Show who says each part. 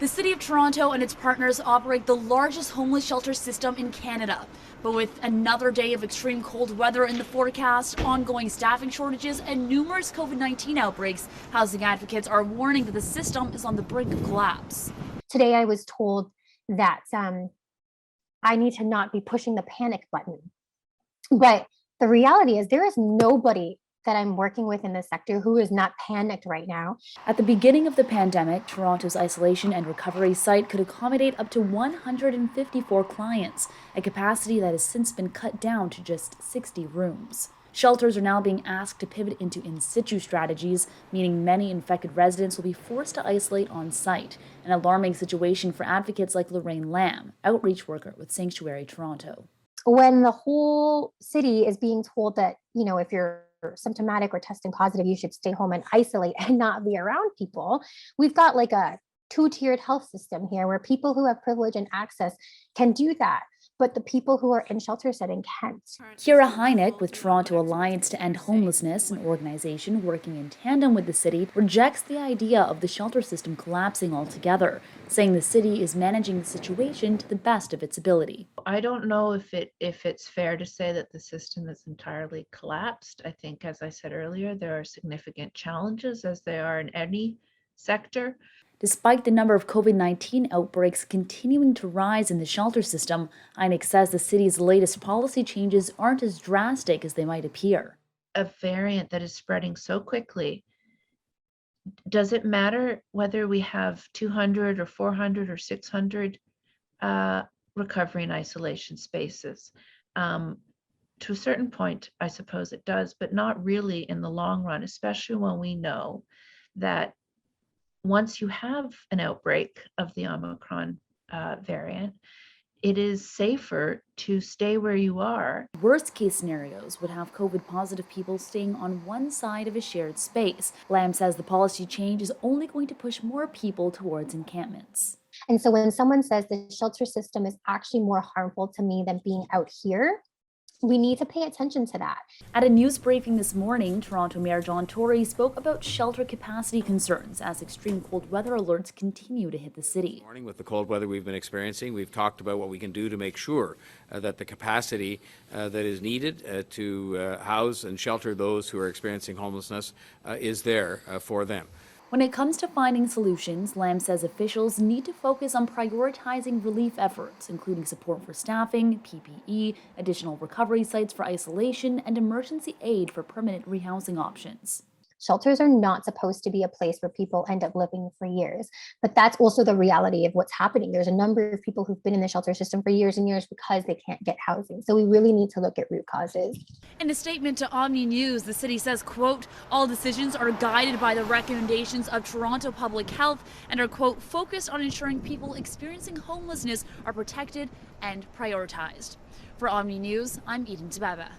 Speaker 1: The City of Toronto and its partners operate the largest homeless shelter system in Canada. But with another day of extreme cold weather in the forecast, ongoing staffing shortages, and numerous COVID-19 outbreaks, housing advocates are warning that the system is on the brink of collapse.
Speaker 2: Today I was told that I need to not be pushing the panic button. But the reality is there is nobody that I'm working with in the sector who is not panicked right now.
Speaker 1: At the beginning of the pandemic, Toronto's isolation and recovery site could accommodate up to 154 clients, a capacity that has since been cut down to just 60 rooms. Shelters are now being asked to pivot into in situ strategies, meaning many infected residents will be forced to isolate on site, an alarming situation for advocates like Lorraine Lamb, outreach worker with Sanctuary Toronto.
Speaker 2: When the whole city is being told that, if you're symptomatic or testing positive, you should stay home and isolate and not be around people, we've got like a two-tiered health system here where people who have privilege and access can do that, but the people who are in shelter setting can't.
Speaker 1: Kira Heineck with Toronto Alliance to End Homelessness, an organization working in tandem with the city, rejects the idea of the shelter system collapsing altogether, saying the city is managing the situation to the best of its ability.
Speaker 3: I don't know if it's fair to say that the system is entirely collapsed. I think, as I said earlier, there are significant challenges, as there are in any sector.
Speaker 1: Despite the number of COVID-19 outbreaks continuing to rise in the shelter system, Heineck says the city's latest policy changes aren't as drastic as they might appear.
Speaker 3: A variant that is spreading so quickly, does it matter whether we have 200 or 400 or 600 recovery and isolation spaces? To a certain point, I suppose it does, but not really in the long run, especially when we know that once you have an outbreak of the Omicron variant, it is safer to stay where you are.
Speaker 1: Worst case scenarios would have COVID positive people staying on one side of a shared space. Lamb says the policy change is only going to push more people towards encampments.
Speaker 2: And so when someone says the shelter system is actually more harmful to me than being out here, we need to pay attention to that.
Speaker 1: At a news briefing this morning, Toronto Mayor John Tory spoke about shelter capacity concerns as extreme cold weather alerts continue to hit the city.
Speaker 4: With the cold weather we've been experiencing, we've talked about what we can do to make sure that the capacity that is needed to house and shelter those who are experiencing homelessness is there for them.
Speaker 1: When it comes to finding solutions, Lamb says officials need to focus on prioritizing relief efforts, including support for staffing, PPE, additional recovery sites for isolation, and emergency aid for permanent rehousing options.
Speaker 2: Shelters are not supposed to be a place where people end up living for years, but that's also the reality of what's happening. There's a number of people who've been in the shelter system for years and years because they can't get housing. So we really need to look at root causes.
Speaker 1: In a statement to OMNI News, the city says, quote, all decisions are guided by the recommendations of Toronto Public Health and are, quote, focused on ensuring people experiencing homelessness are protected and prioritized. For OMNI News, I'm Eden Tababa.